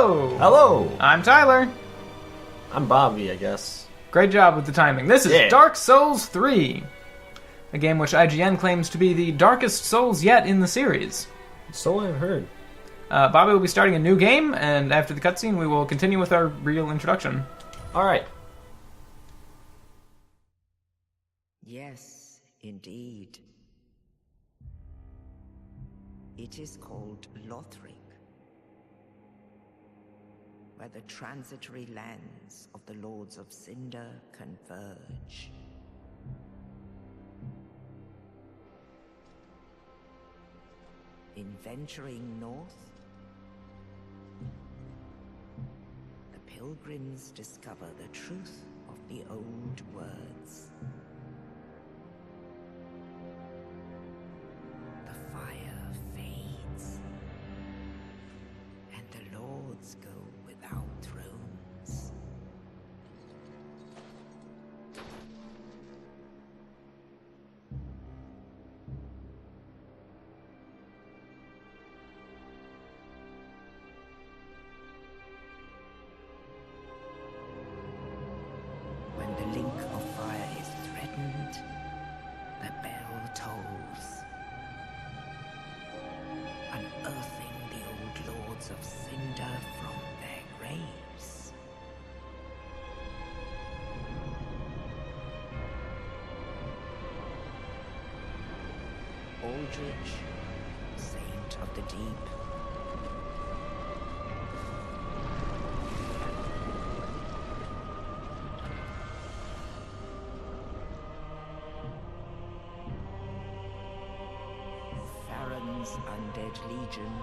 Hello! Hello! I'm Tyler. I'm Bobby, I guess. Great job with the timing. This is Yeah. Dark Souls 3, a game which IGN claims to be the darkest Souls yet in the series. So I've heard. Bobby will be starting a new game, and after the cutscene, we will continue with our real introduction. Alright. Yes, indeed. It is called Lothric, where the transitory lands of the Lords of Cinder converge. In venturing north, the pilgrims discover the truth of the old words. The fire fades, and the lords go without thrones. When the link of fire is threatened, the bell tolls, unearthing the old lords of Cinder from their graves. Aldrich, saint of the deep, Farron's undead legion,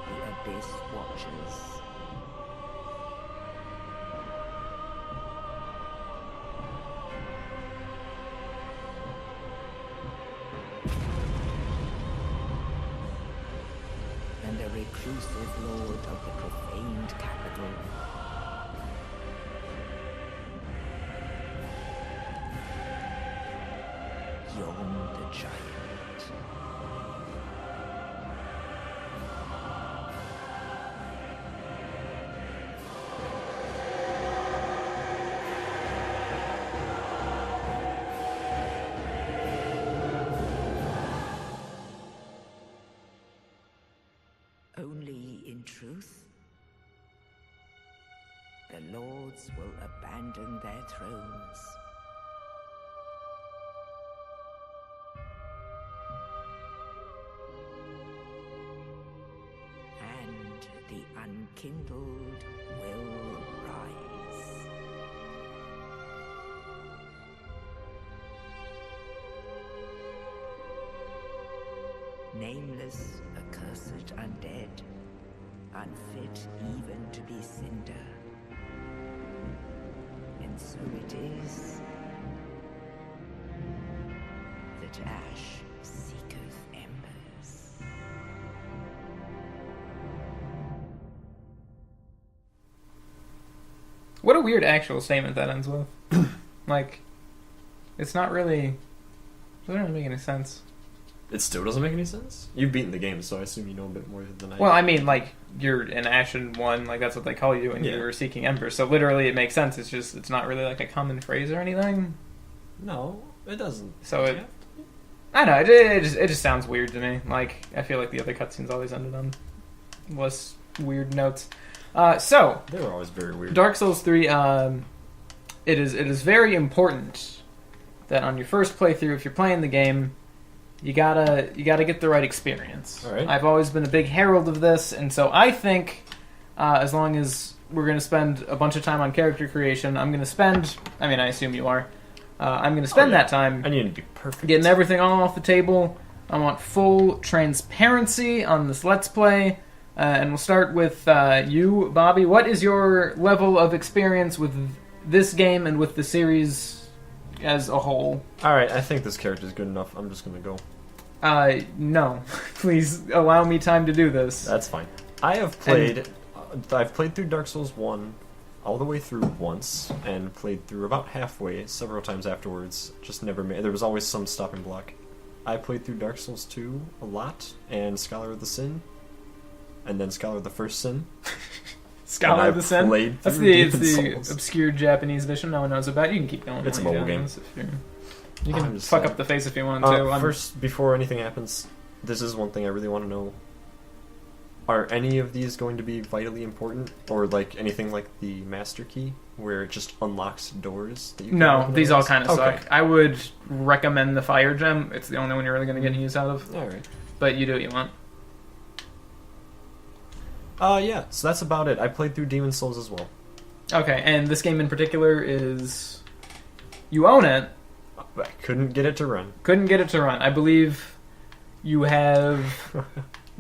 the Abyss Watchers. And the reclusive lord of the profaned capital. Yon the Giant. Only in truth, the lords will abandon their thrones. And the unkindled will rise. Nameless, accursed undead, unfit even to be cinder. And so it is that ash seeketh embers. What a weird actual statement that ends with. Like, it's not really... It doesn't really make any sense. It still doesn't make any sense? You've beaten the game, so I assume you know a bit more than I do. Well, I mean, like, you're an Ashen One, like, that's what they call you, and Yeah. you were seeking embers. So literally it makes sense. It's just, it's not really, like, a common phrase or anything. No, it doesn't. So it... I don't know, it just sounds weird to me. Like, I feel like the other cutscenes always ended on less weird notes. So, They were always very weird. Dark Souls 3, it is very important that on your first playthrough, if you're playing the game, you gotta get the right experience. All right. I've always been a big herald of this, and so I think as long as we're going to spend a bunch of time on character creation, I'm going to spend... I mean, I assume you are. I'm going to spend that time I need to be perfect. getting everything all off the table. I want full transparency on this Let's Play. And we'll start with you, Bobby. What is your level of experience with this game and with the series as a whole? Alright, I think this character's good enough. I'm just gonna go. No. Please allow me time to do this. That's fine. I have played... I've played through Dark Souls 1 all the way through once, and played through about halfway several times afterwards. Just never made... There was always some stopping block. I played through Dark Souls 2 a lot, and Scholar of the Sin, and then Scholar of the First Sin. Scholar of the Sin. Played That's through it's Demon's the Souls. obscure Japanese edition no one knows about. You can keep going. It's a while mobile you're doing game. this if you're- You I'm can just fuck saying. up the face if you want to. First, before anything happens, this is one thing I really want to know. Are any of these going to be vitally important, or like anything like the Master Key, where it just unlocks doors? That you can No, open these all otherwise? kind of Okay. suck. I would recommend the Fire Gem. It's the only one you're really going to get any use out of. All right. But you do what you want. Yeah. So that's about it. I played through Demon's Souls as well. Okay, and this game in particular is... You own it. I couldn't get it to run. Couldn't get it to run. I believe you have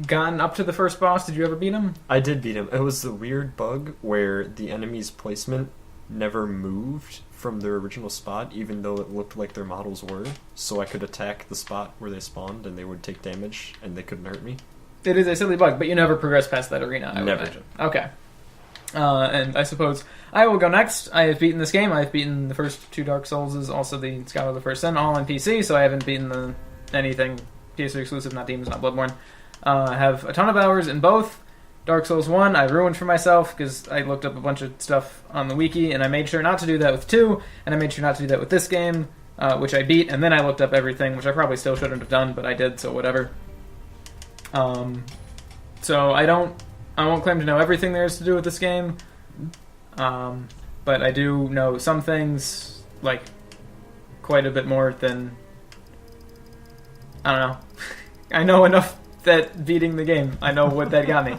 gotten up to the first boss. Did you ever beat him? I did beat him. It was the weird bug where the enemy's placement never moved from their original spot, even though it looked like their models were. So I could attack the spot where they spawned, and they would take damage, and they couldn't hurt me. It is a silly bug, but you never progress past that arena, I would Never. imagine. Okay. And I suppose I will go next. I have beaten this game. I've beaten the first two Dark Souls, also the Scholar of the First Sin, all on PC, so I haven't beaten anything PS3 exclusive, not Demons, not Bloodborne. I have a ton of hours in both. Dark Souls 1, I ruined for myself because I looked up a bunch of stuff on the wiki, and I made sure not to do that with 2, and I made sure not to do that with this game, which I beat, and then I looked up everything, which I probably still shouldn't have done, but I did, so whatever. So I won't claim to know everything there is to do with this game, but I do know some things, like, quite a bit more than, I don't know. I know enough that beating the game, I know what that got me.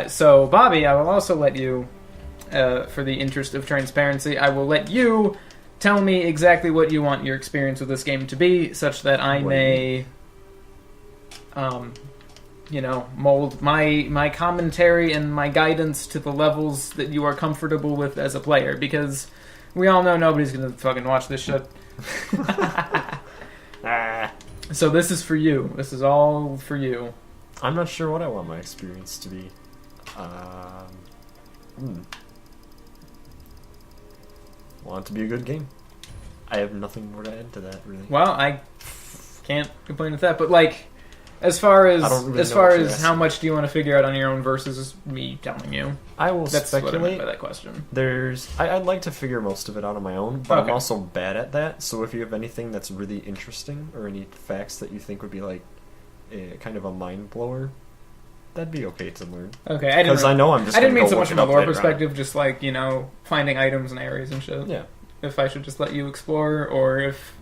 So, Bobby, I will also let you, for the interest of transparency, I will let you tell me exactly what you want your experience with this game to be, such that I What do may, mold my commentary and my guidance to the levels that you are comfortable with as a player, because we all know nobody's gonna fucking watch this shit. So this is for you. This is all for you. I'm not sure what I want my experience to be. Want it to be a good game. I have nothing more to add to that, really. Well, I can't complain with that, but like, as far as I don't really as know far what you're as how asking. much do you want to figure out on your own versus me telling you? I will That's what I meant speculate. by that question. I'd like to figure most of it out on my own, but I'm Okay. also bad at that. So if you have anything that's really interesting or any facts that you think would be like kind of a mind blower, that'd be okay to learn. Okay, I didn't. Because I know I'm just. I didn't gonna mean go so look much it from a up lore later on. perspective, just like, finding items and areas and shit. Yeah. If I should just let you explore, or if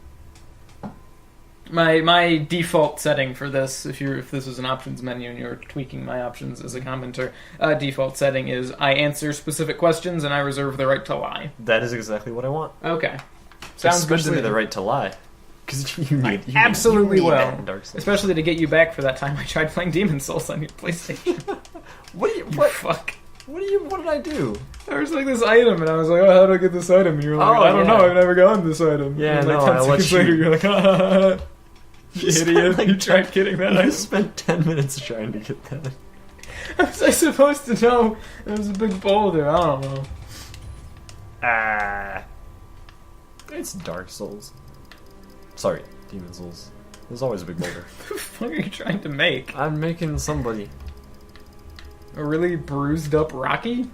my default setting for this, if this was an options menu and you're tweaking my options as a commenter, default setting is I answer specific questions and I reserve the right to lie. That is exactly what I want. Okay, sounds good to Especially me. the right to lie. Because you need absolutely you need will. that in Dark Souls. Especially to get you back for that time I tried playing Demon's Souls on your PlayStation. You What fuck. what did I do? There was like this item, and I was like, "Oh, how do I get this item?" And you're like, Oh, "I don't yeah. know. I've never gotten this item." Yeah, and like no, 10 I let seconds you- later, you're like, "Ah, you spent, idiot! like, you tried getting that I item." spent 10 minutes trying to get that. How was I supposed to know it was a big boulder? I don't know. It's Dark Souls. Sorry, Demon Souls. There's always a big boulder. What the fuck are you trying to make? I'm making somebody. A really bruised up Rocky?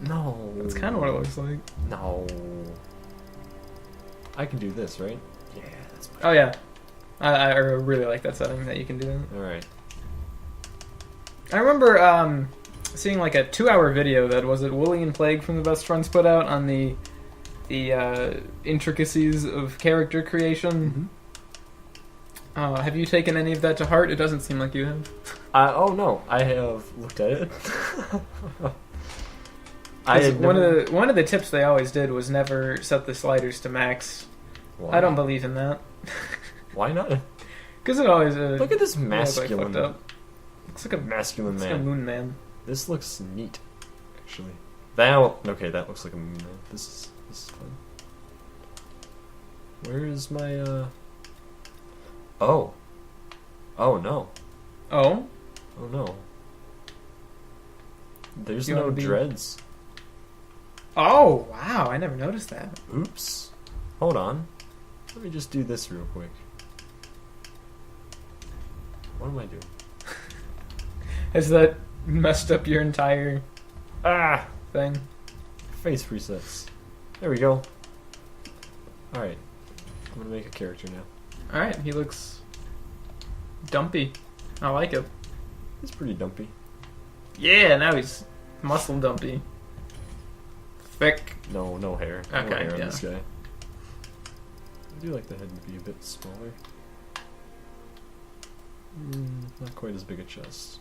No. That's kind of what it looks like. No. I can do this, right? Yeah, that's my... Oh yeah, I really like that setting that you can do that. Alright. I remember seeing like a 2-hour video that was it Wooly and Plague from the Best Friends put out on the intricacies of character creation. Have you taken any of that to heart? It doesn't seem like you have. Oh no, I have looked at it. One of the tips they always did was never set the sliders to max. Why? I don't believe in that. Why not? Because it always Look at this fucked masculine, up. Looks like a masculine looks like a man. moon man. This looks neat, actually. Okay, that looks like a moon man. This is fun. Where is my Oh. Oh no. Oh, Oh no. There's You no wanna be- dreads. oh, wow! I never noticed that. Oops. Hold on. Let me just do this real quick. What am I doing? Has that messed up your entire thing. Face presets. There we go. Alright. I'm gonna make a character now. Alright, he looks dumpy. I like it. He's pretty dumpy. Yeah, now he's muscle dumpy. Thick. No hair. No Okay, hair on yeah. this guy. I do like the head to be a bit smaller. Not quite as big a chest.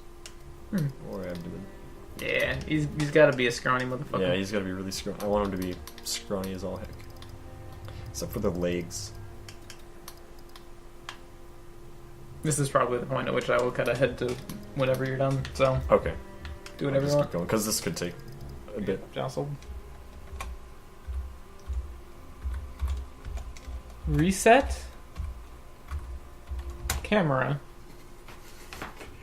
Or abdomen. Yeah, he's got to be a scrawny motherfucker. Yeah, he's gotta be really scrawny. I want him to be scrawny as all heck. Except for the legs. This is probably the point at which I will cut ahead to whenever you're done. So Okay. do whatever you want. Because this could take a bit. Jostled. Reset. Camera.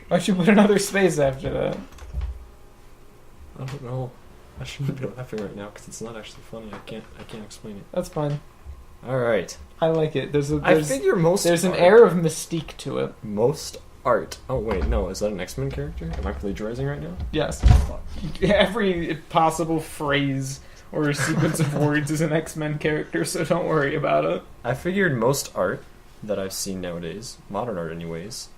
Why'd you put another space after that? I don't know. I shouldn't be laughing right now because it's not actually funny. I can't explain it. That's fine. Alright. I like it. I figure most there's an art- air of mystique to it. Most art. Oh wait, no, is that an X-Men character? Am I plagiarizing right now? Yes. Every possible phrase or sequence of words is an X-Men character, so don't worry about it. I figured most art that I've seen nowadays, modern art anyways,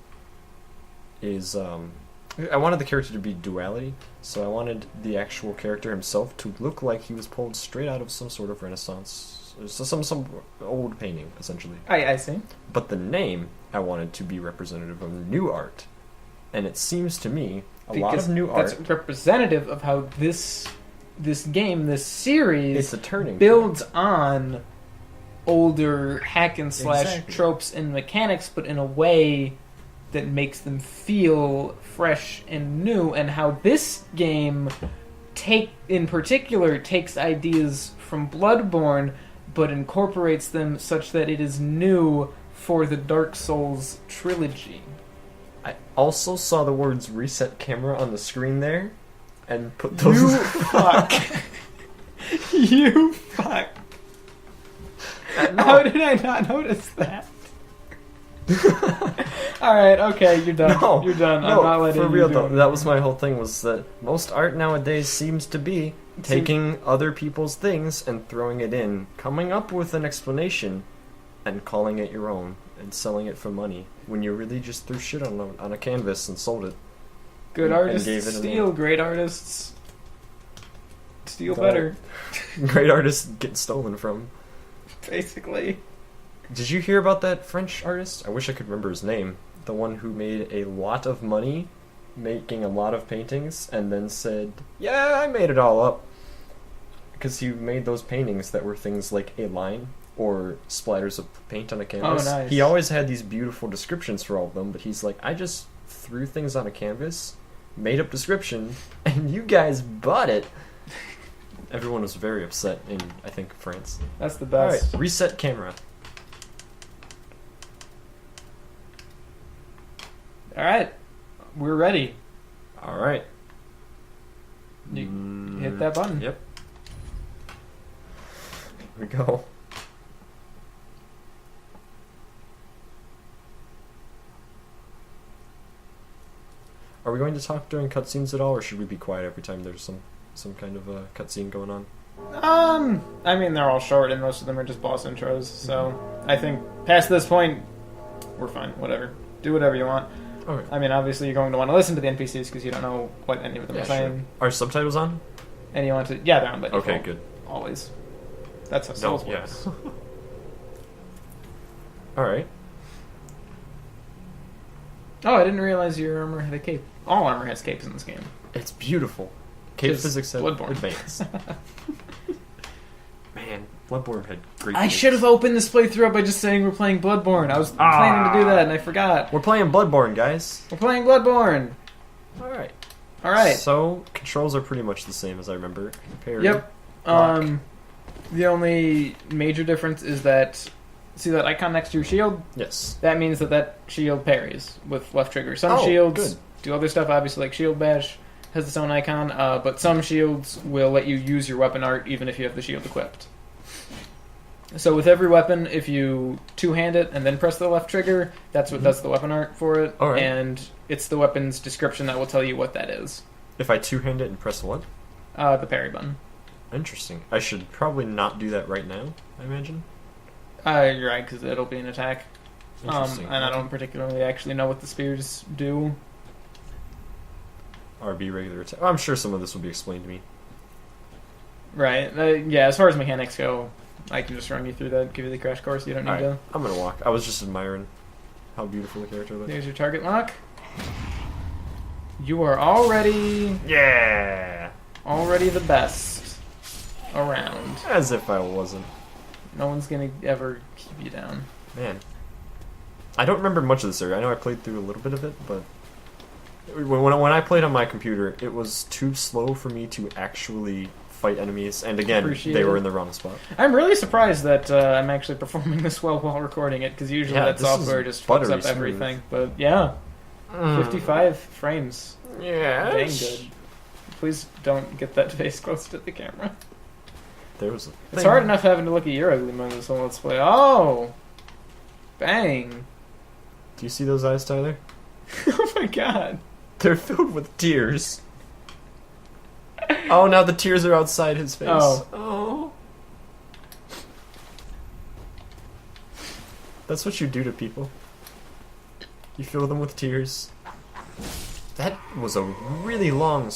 is I wanted the character to be duality, so I wanted the actual character himself to look like he was pulled straight out of some sort of Renaissance, some old painting, essentially. I see. But the name I wanted to be representative of new art, and it seems to me a lot Because of new that's art. representative of how this game, this series, It's a turning builds on older hack and slash Exactly. tropes and mechanics, but in a way that makes them feel fresh and new, and how this game in particular takes ideas from Bloodborne but incorporates them such that it is new for the Dark Souls trilogy. I also saw the words reset camera on the screen there, and put those. You fuck. You fuck. No. How did I not notice that? Alright, okay, you're done. No, You're done. No, I'm not letting for real you though. do it. That was my whole thing. Was that most art nowadays seems to be taking other people's things and throwing it in, coming up with an explanation, and calling it your own and selling it for money. When you really just threw shit on a canvas and sold it. Good and artists gave it a steal, name. great artists steal Don't- better, Great artists get stolen from. basically. Did you hear about that French artist? I wish I could remember his name. The one who made a lot of money making a lot of paintings and then said, "Yeah, I made it all up." Because he made those paintings that were things like a line or splatters of paint on a canvas. Oh, nice. He always had these beautiful descriptions for all of them, but he's like, "I just threw things on a canvas, made up description, and you guys bought it." Everyone was very upset in, I think, France. That's the Alright, best. reset camera. Alright, we're ready. Alright. You hit that button. Yep. Here we go. Are we going to talk during cutscenes at all, or should we be quiet every time there's some kind of a cutscene going on? I mean, they're all short, and most of them are just boss intros, so I think past this point, we're fine. Whatever. Do whatever you want. Okay. I mean, obviously, you're going to want to listen to the NPCs because you don't know what any of them Yeah, are sure. saying. Are subtitles on? And you want to... Yeah, they're on by default. Okay, good. Always. That's how Souls works. Alright. Oh, I didn't realize your armor had a cape. All armor has capes in this game. It's beautiful. Cape Just physics at Bloodborne. advanced. Man, Bloodborne had great I physics. should have opened this playthrough up by just saying we're playing Bloodborne. I was planning to do that, and I forgot. We're playing Bloodborne, guys. We're playing Bloodborne. Alright. All right. So, controls are pretty much the same as I remember. Parry. Yep. Block. The only major difference is that, see that icon next to your shield? Yes. That means that shield parries with left trigger. Some Oh, shields good. do other stuff, obviously, like Shield Bash has its own icon, but some shields will let you use your weapon art even if you have the shield equipped. So with every weapon, if you two-hand it and then press the left trigger, that's what does the weapon art for it, Alright. and it's the weapon's description that will tell you what that is. If I two-hand it and press what? The parry button. Interesting. I should probably not do that right now, I imagine. You're right, because it'll be an attack. Interesting. And I don't particularly actually know what the spears do. RB regular attack. I'm sure some of this will be explained to me. Right. Yeah, as far as mechanics go, I can just run you through that, give you the crash course. You don't need Alright, I'm gonna walk. I was just admiring how beautiful the character to. looked. There's your target lock. You are already Yeah! the best around. As if I wasn't. No one's gonna ever keep you down. Man. I don't remember much of this area. I know I played through a little bit of it, but when I played on my computer, it was too slow for me to actually fight enemies. And again, Appreciate they were it. in the wrong spot. I'm really surprised that I'm actually performing this well while recording it, because usually Yeah, that this software is just fucks buttery up smooth. everything. But yeah, 55 frames. Yeah. Dang good. Please don't get that face close to the camera. There was a It's thing. hard enough having to look at your ugly mug this whole let's play. Oh! Bang. Do you see those eyes, Tyler? Oh my god. They're filled with tears. Oh, now the tears are outside his face. Oh. That's what you do to people. You fill them with tears. That was a really long,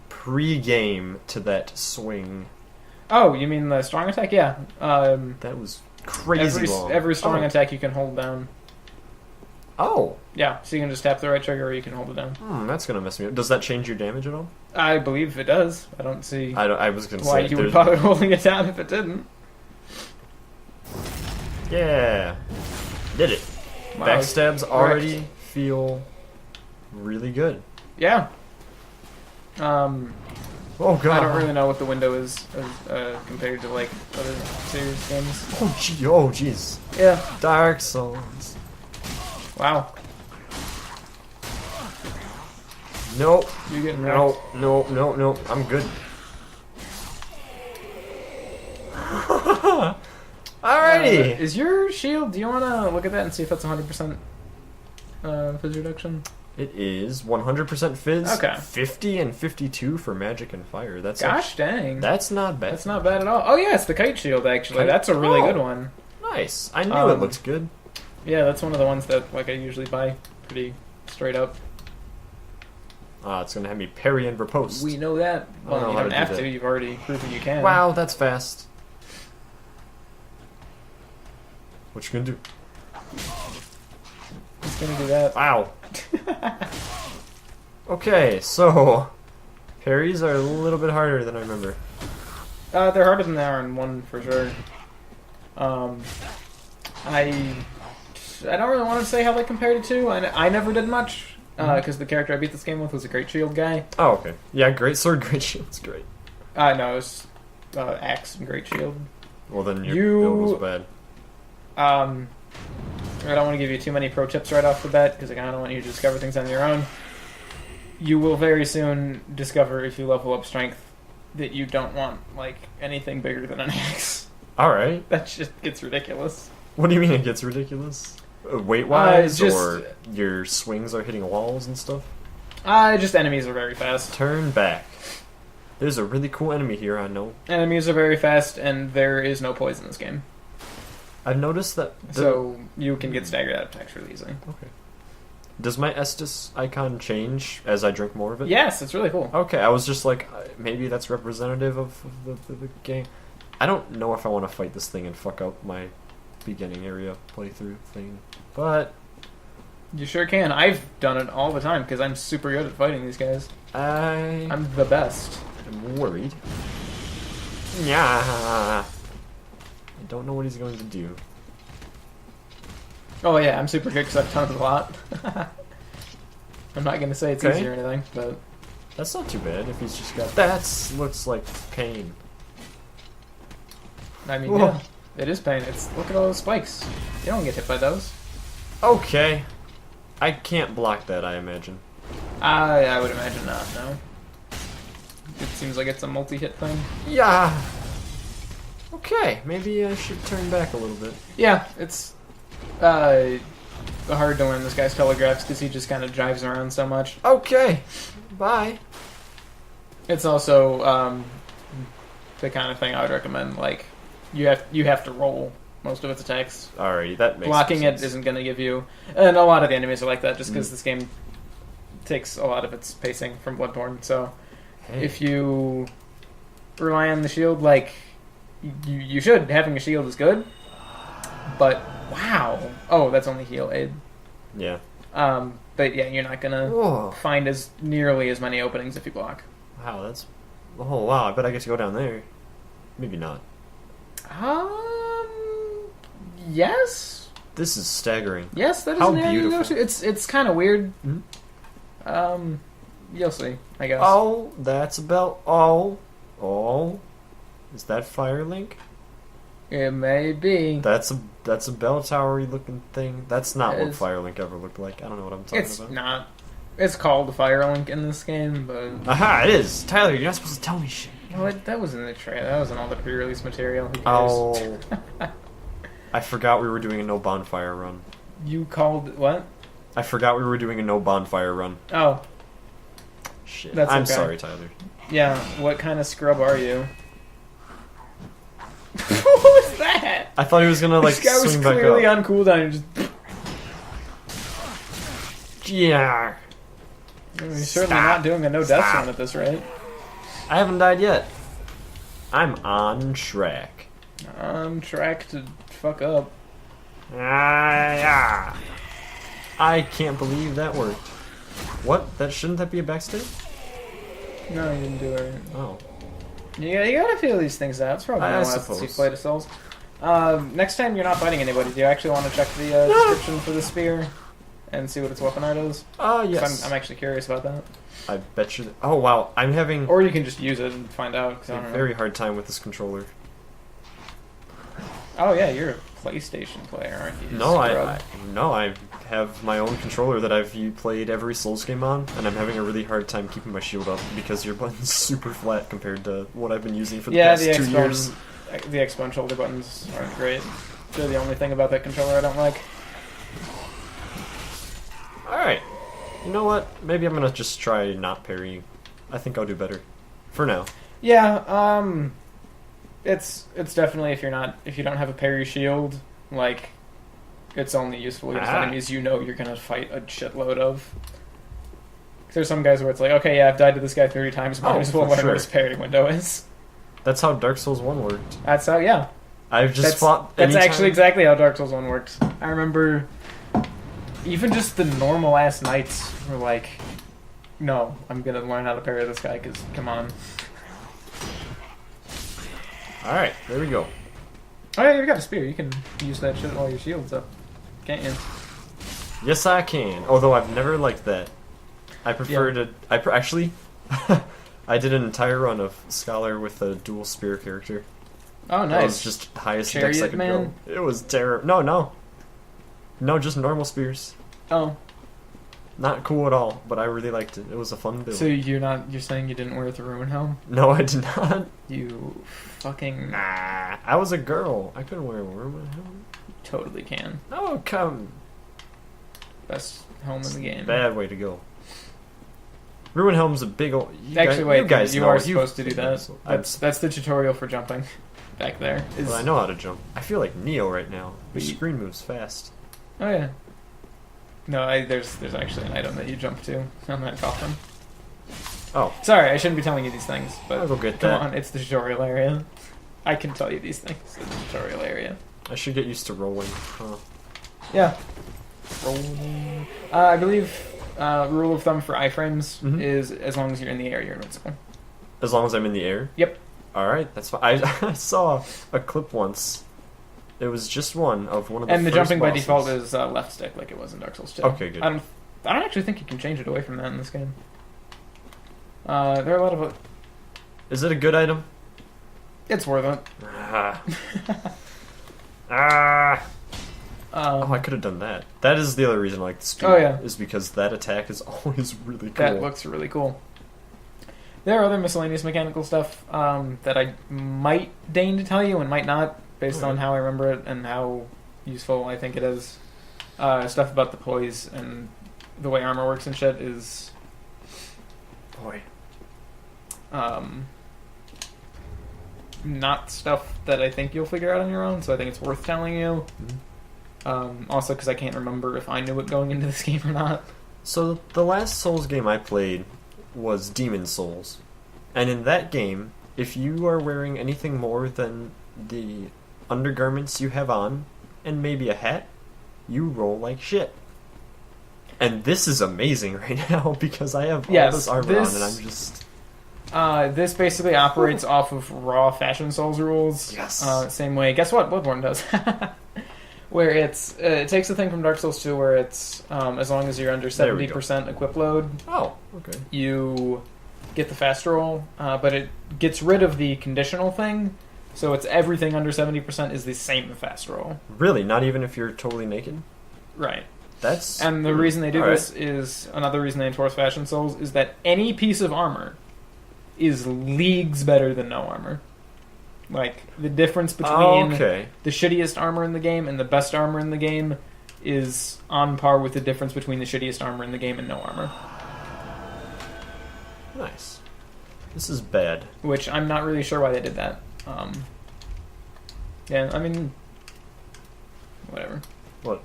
pre-game to that swing. Oh, you mean the strong attack? Yeah. That was crazy long. Every strong Oh. attack you can hold down. Oh, Yeah, so you can just tap the right trigger or you can hold it down. that's gonna mess me up. Does that change your damage at all? I believe it does. I don't see I was gonna why say. you would there's- bother holding it down if it didn't. Yeah, did it. Wow. Backstabs already feel really good. Yeah. Oh god. I don't really know what the window is compared to like other series games. Oh jeez. Yeah. Dark Souls. Wow. Nope. You're getting No. No. I'm good. Alrighty. Is your shield? Do you want to look at that and see if that's 100% fizz reduction? It is 100% fizz. Okay. 50 and 52 for magic and fire. That's Gosh dang. that's not bad. That's not bad at all. Oh yeah, it's the kite shield actually. Kite- That's a really Oh. good one. Nice. I knew it Um, looked good. Yeah, that's one of the ones that like I usually buy pretty straight up. It's gonna have me parry and riposte. We know that. I don't Well, know you how don't to do have that. to. You've already proven you can. Wow, that's fast. What you gonna do? He's gonna do that. Wow. Okay, so parries are a little bit harder than I remember. They're harder than they are in one for sure. I don't really want to say how they compared to two. I never did much because the character I beat this game with was a great shield guy. Oh, okay. Yeah, great sword, great shield's great. No, it was axe and great shield. Well, then your You- build was bad. I don't want to give you too many pro tips right off the bat because I kind of want you to discover things on your own. You will very soon discover if you level up strength that you don't want like anything bigger than an axe. Alright. That just gets ridiculous. What do you mean it gets ridiculous? Weight-wise, just- or your swings are hitting walls and stuff? Just enemies are very fast. Turn back. There's a really cool enemy here, I know. Enemies are very fast, and there is no poison in this game. I've noticed that... So you can get staggered out of attacks really easily. Okay. Does my Estus icon change as I drink more of it? Yes, it's really cool. Okay, I was just like, maybe that's representative of the game. I don't know if I want to fight this thing and fuck up my beginning area playthrough thing, but You sure can. I've done it all the time because I'm super good at fighting these guys. I'm the best. I'm worried. Yeah. I don't know what he's going to do. Oh yeah, I'm super good because I've done it a lot. I'm not going to say it's Okay. easy or anything, but That's not too bad if he's just got... That looks like pain. I mean, Whoa. yeah, it is pain. Look at all those spikes. You don't get hit by those. Okay. I can't block that, I imagine. I would imagine not. No. It seems like it's a multi-hit thing. Yeah. Okay, maybe I should turn back a little bit. Yeah, it's hard to learn this guy's telegraphs because he just kind of drives around so much. Okay. Bye. It's also the kind of thing I would recommend. Like, you have to roll most of its attacks. Alrighty, that makes Blocking sense. it isn't going to give you, and a lot of the enemies are like that just because this game takes a lot of its pacing from Bloodborne. So Hey. if you rely on the shield, like you should, having a shield is good. But wow, oh, that's only heal aid. Yeah. But yeah, you're not gonna Whoa. find as nearly as many openings if you block. Wow, that's... Oh, wow, I bet I get to go down there. Maybe not. Yes. This is staggering. Yes, that is How an area you go beautiful. to. It's kind of weird. Mhm. You'll see, I guess. Oh, that's a bell. Oh. Is that Firelink? It may be. That's a bell tower-y looking thing. That's not It what is. Firelink ever looked like. I don't know what I'm talking It's about. not. It's called Firelink in this game, but Aha, it is. Tyler, you're not supposed to tell me shit. that was in the trailer. That was in all the pre-release material. Who cares? Oh. I forgot we were doing a no bonfire run. You called what? I forgot we were doing a no bonfire run. Oh, Shit. That's I'm okay. sorry, Tyler. yeah. What kind of scrub are you? What was that? I thought he was gonna like This guy was swing back clearly up. on cooldown. And just Yeah. he's certainly Stop. not doing a no death Stop. zone at this rate. I haven't died yet. I'm on track. On track to fuck up. Yeah. I can't believe that worked. What? Shouldn't that be a backstay? No, you didn't do it. Oh. You gotta feel these things out. It's probably I no less suppose. you've played of Souls. Next time you're not fighting anybody, do you actually want to check the description for the spear and see what its weapon art is? 'Cause Yes. I'm actually curious about that. I bet you. Oh wow, I'm having Or you can just use it and find out. 'Cause I a don't know. very hard time with this controller. Oh yeah, you're a PlayStation player, aren't you? No, scrub? I have my own controller that I've played every Souls game on, and I'm having a really hard time keeping my shield up because your button's super flat compared to what I've been using for the Yeah, past the 2 years. the X-Bow and shoulder buttons aren't great. They're the only thing about that controller I don't like. Alright. You know what? Maybe I'm gonna just try not parrying. I think I'll do better. For now. Yeah, it's definitely if you don't have a parry shield, like it's only useful against enemies you know you're gonna fight a shitload of. There's some guys where it's like, okay, yeah, I've died to this guy 30 times, might Oh, as well for learn sure. what his parry window is. That's how Dark Souls 1 worked. That's how, yeah. I've just That's fought actually anytime- exactly how Dark Souls 1 worked. I remember even just the normal ass knights were like, no, I'm gonna learn how to parry this guy, because come on. Alright, there we go. Oh yeah, you've got a spear. You can use that shit while your shield's up, can't you? Yes, I can. Although I've never liked that. I prefer to. Actually, I did an entire run of Scholar with a dual spear character. Oh, That was nice. just the highest Chariot dex I could man? go. It was terrible. No, just normal spears. Oh, Not cool at all, but I really liked it. It was a fun build. so you're saying you didn't wear the ruin helm? No, I did not. You fucking Nah, I was a girl. I couldn't wear a worm. totally can. No, come. Best helm in the game. Bad way to go. Ruin Helm's a big old. Actually, wait, you guys you know are it. supposed to do that. I, That's the tutorial for jumping. Back there. Is- well, I know how to jump. I feel like Neo right now. Your But you- screen moves fast. Oh yeah. No, there's actually an item that you jump to on that coffin. Oh, Sorry, I shouldn't be telling you these things, but I'll go get come that. on, it's the tutorial area. I can tell you these things in the tutorial area. I should get used to rolling. Huh. Yeah. Rolling. I believe rule of thumb for iframes Mhm. is as long as you're in the air, you're invincible. As long as I'm in the air? Yep. Alright, that's fine. I saw a clip once. It was just one of one of the And the first jumping by bosses. default is left stick, like it was in Dark Souls 2. Okay, good. I don't actually think you can change it away from that in this game. There are a lot of. Is it a good item? It's worth it. Ah. Ah. Oh, I could have done that. That is the other reason I like the spear. Oh, yeah. Is because that attack is always really cool. That looks really cool. There are other miscellaneous mechanical stuff that I might deign to tell you and might not, based on Alright. how I remember it and how useful I think it is. stuff about the poise and the way armor works and shit is Boy. not stuff that I think you'll figure out on your own, so I think it's worth telling you. Also, because I can't remember if I knew it going into this game or not. So the last Souls game I played was Demon Souls. And in that game, if you are wearing anything more than the undergarments you have on, and maybe a hat, you roll like shit. And this is amazing right now, because I have all this armor on, and I'm just... This basically operates off of raw Fashion Souls rules. Yes. Same way. Guess what? Bloodborne does. Where it takes the thing from Dark Souls 2 where it's, as long as you're under 70% equip load, Oh, okay. you get the fast roll, but it gets rid of the conditional thing, so it's everything under 70% is the same fast roll. Really? Not even if you're totally naked? Right. That's... And the reason they do All this is, another reason they enforce Fashion Souls, is that any piece of armor is leagues better than no armor. Like, the difference between okay. the shittiest armor in the game and the best armor in the game is on par with the difference between the shittiest armor in the game and no armor. Nice. This is bad. Which I'm not really sure why they did that. Yeah, I mean, whatever. What?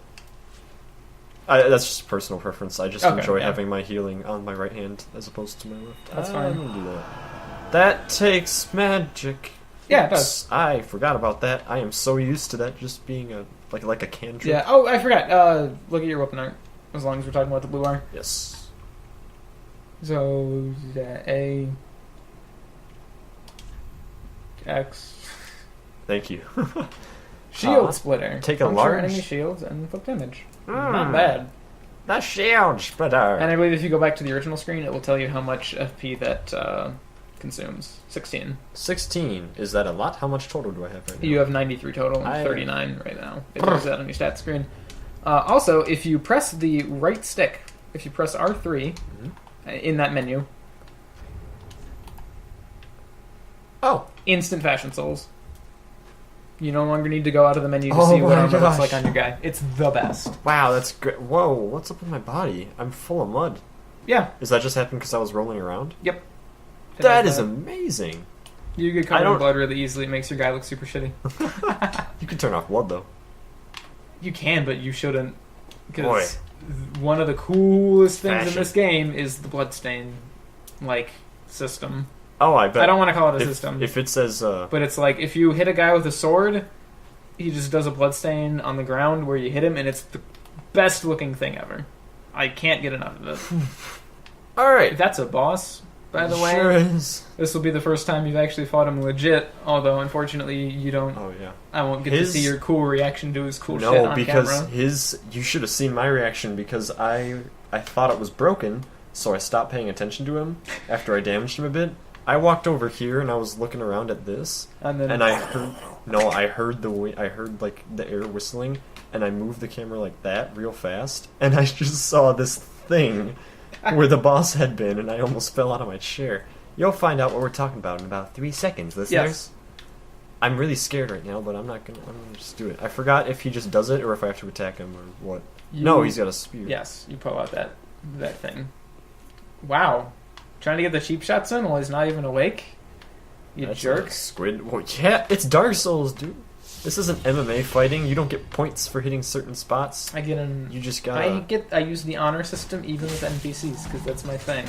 That's just personal preference. I just Okay, enjoy yeah. having my healing on my right hand as opposed to my left. That's I'm fine. gonna do that. That takes magic. Yeah, it Oops, does. I forgot about that. I am so used to that just being a like a cantrip. Yeah. Oh, I forgot. Look at your weapon art. As long as we're talking about the blue R. Yes. So A X Thank you. shield splitter. take a Puncture large- enemy shields and inflict damage. Mm. Not bad. The shield splitter. And I believe if you go back to the original screen, it will tell you how much FP that consumes. 16. 16. Is that a lot? How much total do I have right now? You have 93 total and I- 39 right now. It shows that on your stat screen. Also, if you press the right stick, if you press R3 in that menu, Oh. instant Fashion Souls. You no longer need to go out of the menu to Oh see what my armor looks gosh. like on your guy. It's the best. Wow, that's great. Whoa, what's up with my body? I'm full of mud. Yeah. Is that just happened because I was rolling around? Yep. That is amazing. You get I covered in don't- blood really easily. It makes your guy look super shitty. You can turn off blood though. You can, but you shouldn't. Boy. Because one of the coolest things in Fashion. this game is the bloodstain, system. Oh, I bet. I don't want to call it a if, system. If it says, But it's like, if you hit a guy with a sword, he just does a bloodstain on the ground where you hit him, and it's the best looking thing ever. I can't get enough of it. alright. That's a boss, by the way. Sure is. This will be the first time you've actually fought him legit, although unfortunately you don't. Oh, yeah. I won't get to see your cool reaction to his cool shit No, on because camera. you should have seen my reaction because I thought it was broken, so I stopped paying attention to him after I damaged him a bit. I walked over here and I was looking around at this, And then and I heard the air whistling, and I moved the camera like that real fast, and I just saw this thing where the boss had been, and I almost fell out of my chair. You'll find out what we're talking about in about 3 seconds, listeners. Yes. I'm really scared right now, but I'm gonna just do it. I forgot if he just does it or if I have to attack him or what. No, he's got a spear. Yes, you pull out that thing. Wow. Trying to get the cheap shots in while he's not even awake? You That's jerk. like squid. Well, yeah, it's Dark Souls, dude. This isn't MMA fighting. You don't get points for hitting certain spots. I get You just gotta... I use the honor system even with NPCs because that's my thing.